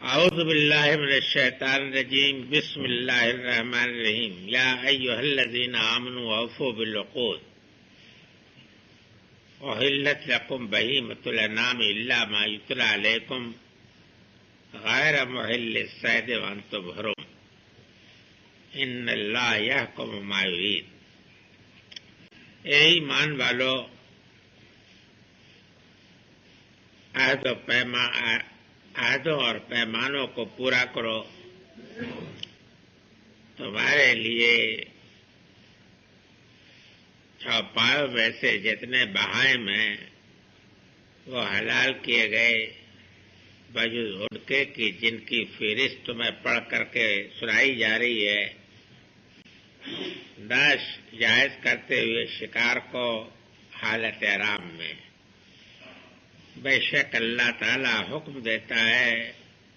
اعوذ باللہ من الشیطان الرجیم بسم اللہ الرحمن الرحیم یا ایھا الذین آمنوا اوفوا بالعقود احلت لکم بہیمۃ الانعام الا ما یتلی علیکم غیر محل الصید وانتم حرم ان اللہ یحکم ما یرید۔ اے ایمان والو، عہدوں اور پیمانوں کو پورا کرو۔ تمہارے لیے چوپایوں میں سے جتنے بہائم ہیں وہ حلال کیے گئے بجز ان کے کہ جن کی فہرست تمہیں پڑھ کر کے سنائی جا رہی ہے، نہ جائز کرتے ہوئے شکار کو حالت احرام میں۔ بے شک اللہ تعالیٰ حکم دیتا ہے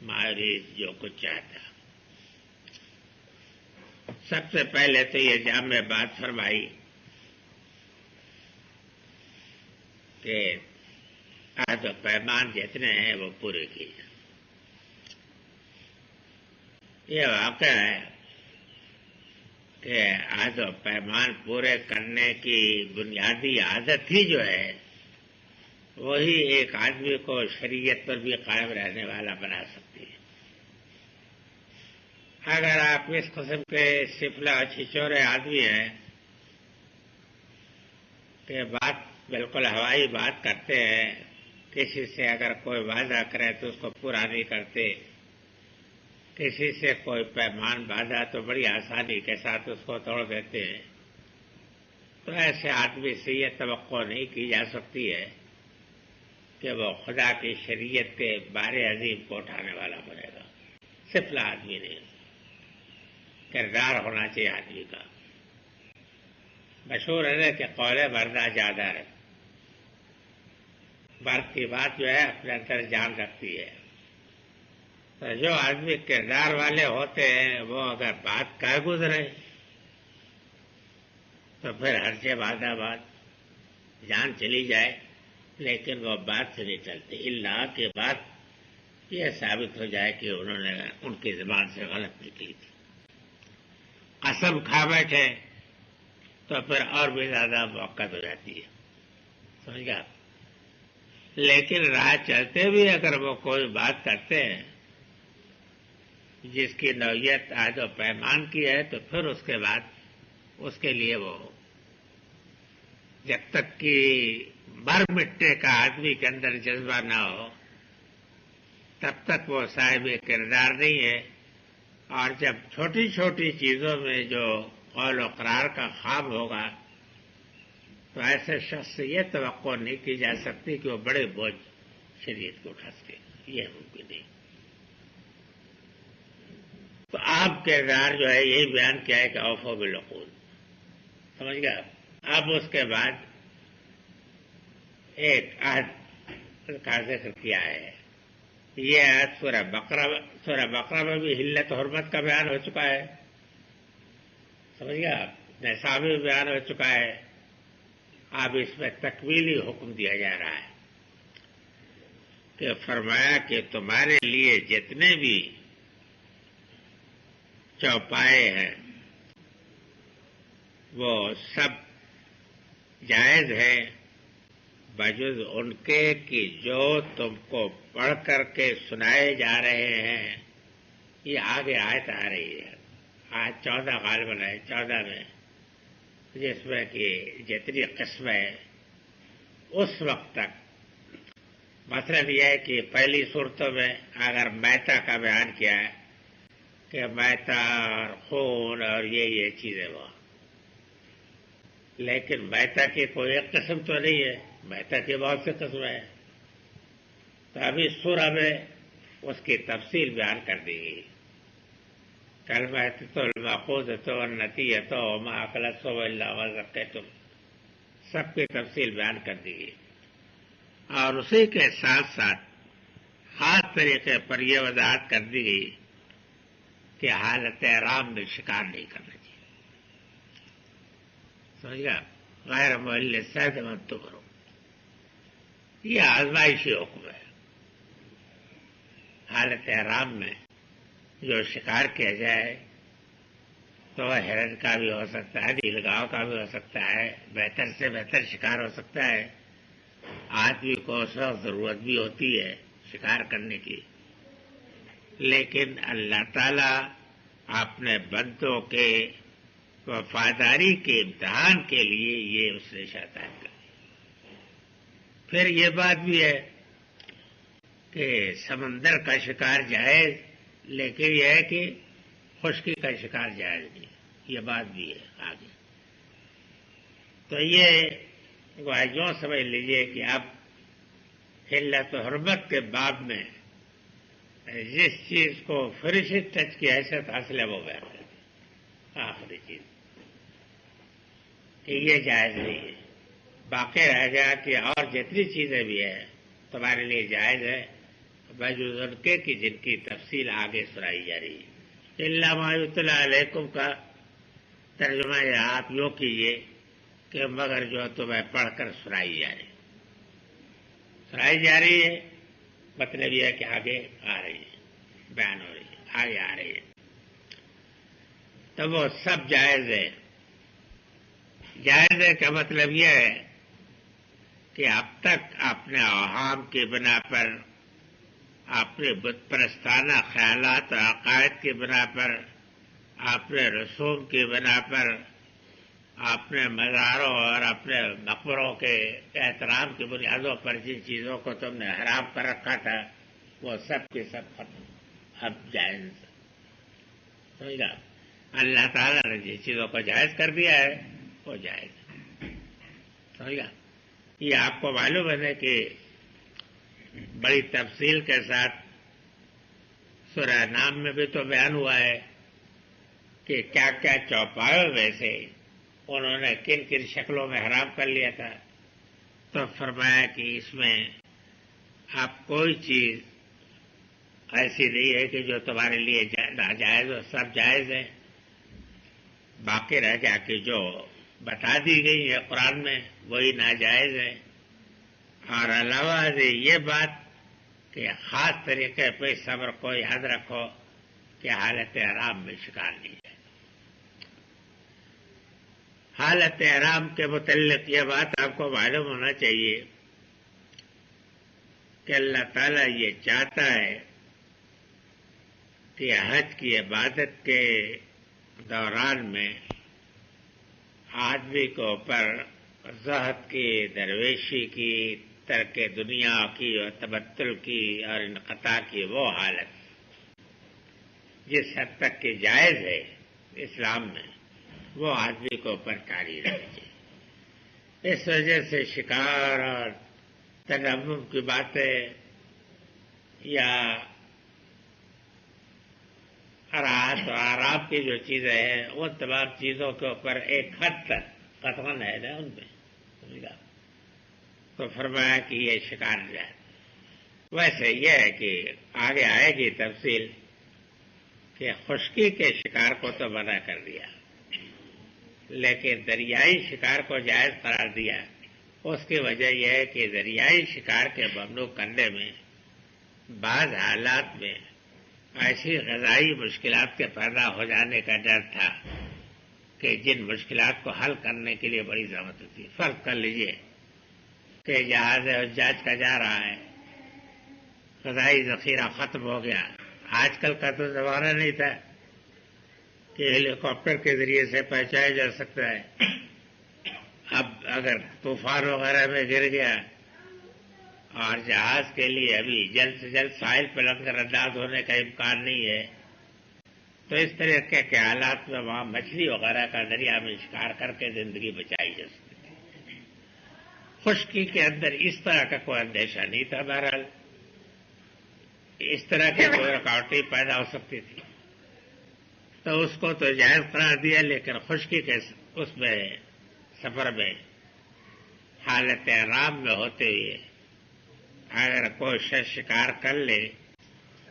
ماریز جو کچھ چاہتا۔ سب سے پہلے تو یہ جامع بات فرمائی کہ عہد و پیمان جتنے ہیں وہ پورے کیجیے۔ یہ واقعہ ہے کہ عہد و پیمان پورے کرنے کی بنیادی عادت ہی جو ہے وہی ایک آدمی کو شریعت پر بھی قائم رہنے والا بنا سکتی ہے۔ اگر آپ اس قسم کے سفلا چھچورے آدمی ہیں کہ بات بالکل ہوائی بات کرتے ہیں، کسی سے اگر کوئی وعدہ کرے تو اس کو پورا نہیں کرتے، کسی سے کوئی پیمان باندھا تو بڑی آسانی کے ساتھ اس کو توڑ دیتے ہیں، تو ایسے آدمی سے یہ توقع نہیں کی جا سکتی ہے کہ وہ خدا کی شریعت کے بار عظیم کو اٹھانے والا بنے گا۔ سفلا آدمی نہیں، کردار ہونا چاہیے آدمی کا۔ مشہور ہے کہ قول مردہ زیادہ ہے، مرد کی بات جو ہے اپنے اندر جان رکھتی ہے۔ تو جو آدمی کردار والے ہوتے ہیں وہ اگر بات کہہ گزرے تو پھر ہر سے وعدہ بات جان چلی جائے لیکن وہ بات سے نہیں چلتی، اللہ کے بعد یہ ثابت ہو جائے کہ انہوں نے ان کی زبان سے غلط نکلی تھی۔ قسم کھا بیٹھے تو پھر اور بھی زیادہ موقع ہو جاتی ہے، سمجھ گیا۔ لیکن راہ چلتے بھی اگر وہ کوئی بات کرتے ہیں جس کی نوعیت عہد و پیمان کی ہے تو پھر اس کے بعد اس کے لیے وہ جب تک کہ مر مٹنے کا آدمی کے اندر جذبہ نہ ہو تب تک وہ صاحب کردار نہیں ہے۔ اور جب چھوٹی چھوٹی چیزوں میں جو قول و قرار کا خواب ہوگا تو ایسے شخص سے یہ توقع نہیں کی جا سکتی کہ وہ بڑے بوجھ شریعت کو اٹھا سکے، یہ ممکن نہیں۔ تو آپ کردار جو ہے یہی بیان کیا ہے کہ اوفوا بالعقود، سمجھ گیا۔ اب اس کے بعد ایک عہد کا ذکر کیا ہے۔ یہ عہد سورہ بقرہ میں بھی حلت و حرمت کا بیان ہو چکا ہے، سمجھ گیا، نصاب میں بیان ہو چکا ہے۔ اب اس میں تکمیلی حکم دیا جا رہا ہے کہ فرمایا کہ تمہارے لیے جتنے بھی چوپائے ہیں وہ سب جائز ہیں بجز ان کے کہ جو تم کو پڑھ کر کے سنائے جا رہے ہیں۔ یہ آگے آیت آ رہی ہے، آیت 14 غالباً ہے، 14 میں، جس میں کہ جتنی قسمیں اس وقت تک مطلب یہ ہے کہ پہلی صورتوں میں اگر میتا کا بیان کیا ہے کہ میتا اور خون اور یہ چیزیں وہ، لیکن میتا کی کوئی ایک قسم تو نہیں ہے، میتا کی بہت سی قسمیں ہیں۔ تو ابھی سورہ میں اس کی تفصیل بیان کر دی گئی، کالمیتۃ الموقوذۃ والنطیۃ وما اکل السبع الا ما ذکیتم، سب کی تفصیل بیان کر دی گئی۔ اور اسی کے ساتھ ساتھ خاص طریقے پر یہ وضاحت کر دی گئی کہ حالت احرام میں شکار نہیں کرنا چاہیے، سمجھ گیا، غیر محل الصید وانتم حرم۔ یہ آزمائشی حکم ہے. حالت احرام میں جو شکار کیا جائے تو وہ ہرن کا بھی ہو سکتا ہے، نیلگاؤں کا بھی ہو سکتا ہے، بہتر سے بہتر شکار ہو سکتا ہے. آدمی کو اس وقت ضرورت بھی ہوتی ہے شکار کرنے کی، لیکن اللہ تعالی اپنے بندوں کے وفاداری کے امتحان کے لیے یہ اس نے شیطان کر دیا. پھر یہ بات بھی ہے کہ سمندر کا شکار جائز، لیکن یہ ہے کہ خشکی کا شکار جائز نہیں، یہ بات بھی ہے آگے. تو یہ یوں سمجھ لیجیے کہ اب حلت و حرمت کے باب میں جس چیز کو فرشت ٹچ کی حیثیت حاصل ہے وہ بیان کر دی. آخری چیز کہ یہ جائز نہیں ہے. باقی رہ گیا کہ اور جتنی چیزیں بھی ہیں تمہارے لیے جائز ہے، بجز ان کے کہ جن کی تفصیل آگے سنائی جا رہی ہے. الا ما یتلی علیکم کا ترجمہ یہ آپ یوں کیجیے کہ مگر جو تمہیں پڑھ کر سنائی جا رہی ہے مطلب یہ ہے کہ آگے آ رہی ہے، بیان ہو رہی ہے، آگے آ رہی ہے. تو وہ سب جائز ہے. جائز ہے کا مطلب یہ ہے کہ اب تک اپنے اوہام کی بنا پر، اپنے بت پرستانہ خیالات و عقائد کی بنا پر، اپنے رسوم کی بنا پر، اپنے مزاروں اور اپنے مقبروں کے احترام کی بنیادوں پر جن چیزوں کو تم نے حرام کر رکھا تھا وہ سب کے سب ختم، اب جائز. سمجھ گا؟ اللہ تعالیٰ نے جن چیزوں کو جائز کر دیا ہے وہ جائز ہے. سمجھ گا؟ یہ آپ کو معلوم ہے کہ بڑی تفصیل کے ساتھ سورہ نام میں بھی تو بیان ہوا ہے کہ کیا کیا چوپایوں میں سے انہوں نے کن کن شکلوں میں حرام کر لیا تھا. تو فرمایا کہ اس میں اب کوئی چیز ایسی نہیں ہے کہ جو تمہارے لیے ناجائز ہو، سب جائز ہے. باقی رہ گیا کہ جو بتا دی گئی ہے قرآن میں وہی ناجائز ہے. اور علاوہ سے یہ بات کہ خاص طریقے پہ صبر کو یاد رکھو کہ حالت احرام میں شکار نہیں ہے. حالت احرام کے متعلق یہ بات آپ کو معلوم ہونا چاہیے کہ اللہ تعالیٰ یہ چاہتا ہے کہ حج کی عبادت کے دوران میں آدمی کو اوپر زہد کی، درویشی کی، ترک دنیا کی اور تبتل کی اور انقطاع کی وہ حالت جس حد تک کہ جائز ہے اسلام میں وہ آدمی کو اوپر کاری رہنی چاہیے. اس وجہ سے شکار اور تنعم کی باتیں یا راحت و آرام کی جو چیزیں ہیں وہ تمام چیزوں کے اوپر ایک حد تک قطعاً ہے نا ان میں. سمجھا؟ تو فرمایا کہ یہ شکار جائے. ویسے یہ ہے کہ آگے آئے گی تفصیل کہ خشکی کے شکار کو تو منع کر دیا لیکن دریائی شکار کو جائز قرار دیا. اس کی وجہ یہ ہے کہ دریائی شکار کے ممنوع کرنے میں بعض حالات میں ایسی غذائی مشکلات کے پیدا ہو جانے کا ڈر تھا کہ جن مشکلات کو حل کرنے کے لیے بڑی ضرورت ہوتی ہے. فرض کر لیجئے کہ جہاز حجاج کا جا رہا ہے، غذائی ذخیرہ ختم ہو گیا. آج کل کا تو زمانہ نہیں تھا کہ ہیلی کاپٹر کے ذریعے سے پہنچایا جا سکتا ہے. اب اگر طوفان وغیرہ میں گر گیا اور جہاز کے لیے ابھی جلد سے جلد ساحل پہ لنگر انداز ہونے کا امکان نہیں ہے تو اس طرح کے حالات میں وہاں مچھلی وغیرہ کا دریا میں شکار کر کے زندگی بچائی جا سکتی ہے. خشکی کے اندر اس طرح کا کوئی اندیشہ نہیں تھا. بہرحال اس طرح کی کوئی رکاوٹیں پیدا ہو سکتی تھی تو اس کو تو جائز قرار دیا، لیکن خشکی کے اس میں سفر میں حالت احرام میں ہوتے ہوئے اگر کوئی شخص شکار کر لے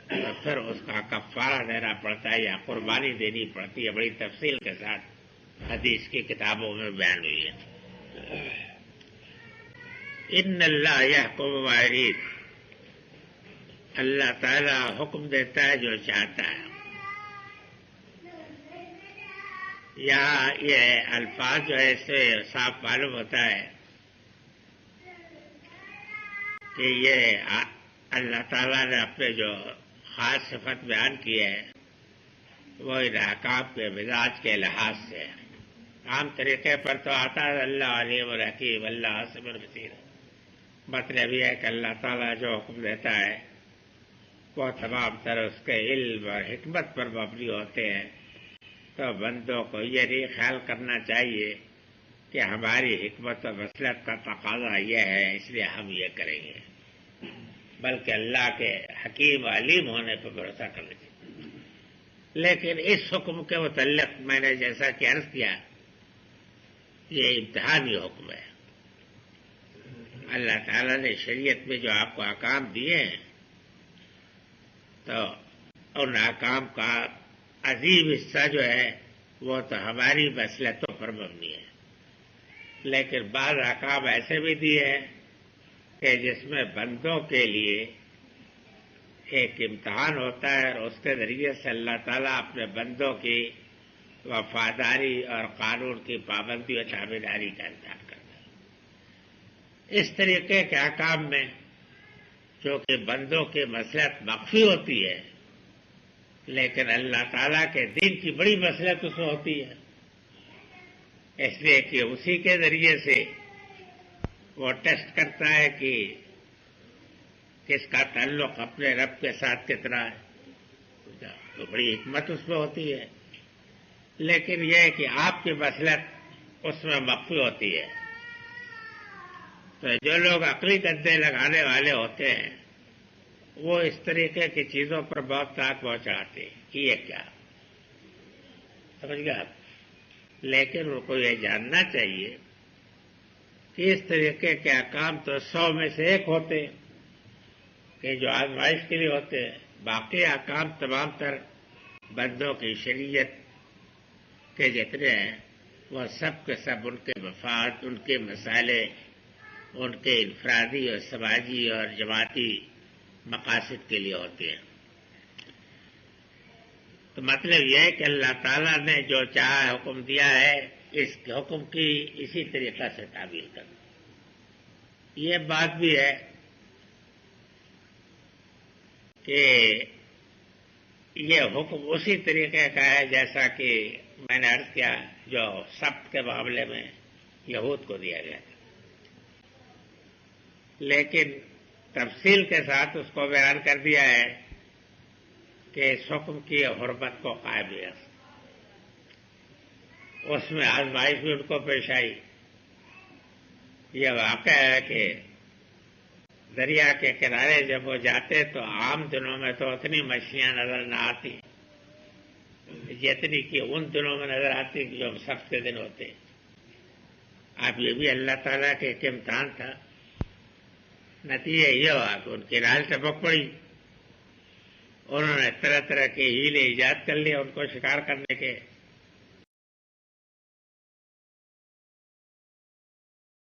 تو پھر اس کا کفارہ دینا پڑتا ہے یا قربانی دینی پڑتی ہے. بڑی تفصیل کے ساتھ حدیث کی کتابوں میں بیان ہوئی ہے. ان اللہ یحکم ما یرید، اللہ تعالیٰ حکم دیتا ہے جو چاہتا ہے۔ یہاں یہ الفاظ جو ہے اس سے صاف معلوم ہوتا ہے کہ یہ اللہ تعالیٰ نے اپنے جو خاص صفت بیان کی ہے وہ ان احکام کے مزاج کے لحاظ سے ہے۔ عام طریقے پر تو آتا ہے اللہ علیم الحکیم، اللہ صبر بصیر، مطلب یہ ہے کہ اللہ تعالیٰ جو حکم دیتا ہے وہ تمام تر اس کے علم اور حکمت پر مبنی ہوتے ہیں، تو بندوں کو یہ نہیں خیال کرنا چاہیے کہ ہماری حکمت و مصلحت کا تقاضا یہ ہے اس لیے ہم یہ کریں گے، بلکہ اللہ کے حکیم و علیم ہونے پر بھروسہ کرنا چاہیے۔ لیکن اس حکم کے متعلق میں نے جیسا کہ عرض کیا، یہ امتحانی حکم ہے۔ اللہ تعالیٰ نے شریعت میں جو آپ کو احکام دیے ہیں تو ان احکام کا عظیم حصہ جو ہے وہ تو ہماری مصلحتوں پر مبنی ہے، لیکن بعض احکام ایسے بھی دیے ہیں کہ جس میں بندوں کے لیے ایک امتحان ہوتا ہے اور اس کے ذریعے سے اللہ تعالیٰ اپنے بندوں کی وفاداری اور قانون کی پابندی اور تابعداری کا امتحان کرتا ہے۔ اس طریقے کے احکام میں جو کہ بندوں کی مصلحت مخفی ہوتی ہے، لیکن اللہ تعالیٰ کے دین کی بڑی مصلحت اس میں ہوتی ہے، اس لیے کہ اسی کے ذریعے سے وہ ٹیسٹ کرتا ہے کہ کس کا تعلق اپنے رب کے ساتھ کتنا ہے، تو بڑی حکمت اس میں ہوتی ہے۔ لیکن یہ ہے کہ آپ کی مصلحت اس میں مخفی ہوتی ہے، تو جو لوگ عقلی گدے لگانے والے ہوتے ہیں وہ اس طریقے کی چیزوں پر بہت تاک پہنچاتے ہیں کہ یہ کیا، سمجھ گئے آپ؟ لیکن ان کو یہ جاننا چاہیے کہ اس طریقے کے احکام تو 100 میں سے ایک ہوتے ہیں کہ جو آزمائش کے لیے ہوتے ہیں، باقی احکام تمام تر بندوں کی شریعت کے جتنے ہیں وہ سب کے سب ان کے مفاد، ان کے مسائلے، ان کے انفرادی اور سماجی اور جماعتی مقاصد کے لیے ہوتے ہیں۔ تو مطلب یہ ہے کہ اللہ تعالیٰ نے جو چاہا حکم دیا ہے اس حکم کی اسی طریقہ سے تعبیر کرنا۔ یہ بات بھی ہے کہ یہ حکم اسی طریقے کا ہے جیسا کہ میں نے عرض کیا جو سبت کے معاملے میں یہود کو دیا گیا تھا، لیکن تفصیل کے ساتھ اس کو بیان کر دیا ہے کہ اس حکم کی حرمت کو قائم رکھا۔ اس میں آزمائش بھی ان کو پیش آئی۔ یہ واقعہ ہے کہ دریا کے کنارے جب وہ جاتے تو عام دنوں میں تو اتنی مچھلیاں نظر نہ آتی جتنی کہ ان دنوں میں نظر آتی جو سبت کے دن ہوتے۔ اب یہ بھی اللہ تعالیٰ کے ایک امتحان تھا۔ نتیجہ یہ ہوا کہ ان کی رال ٹپک پڑی، انہوں نے طرح طرح کے ہیلے ایجاد کر لیے ان کو شکار کرنے کے،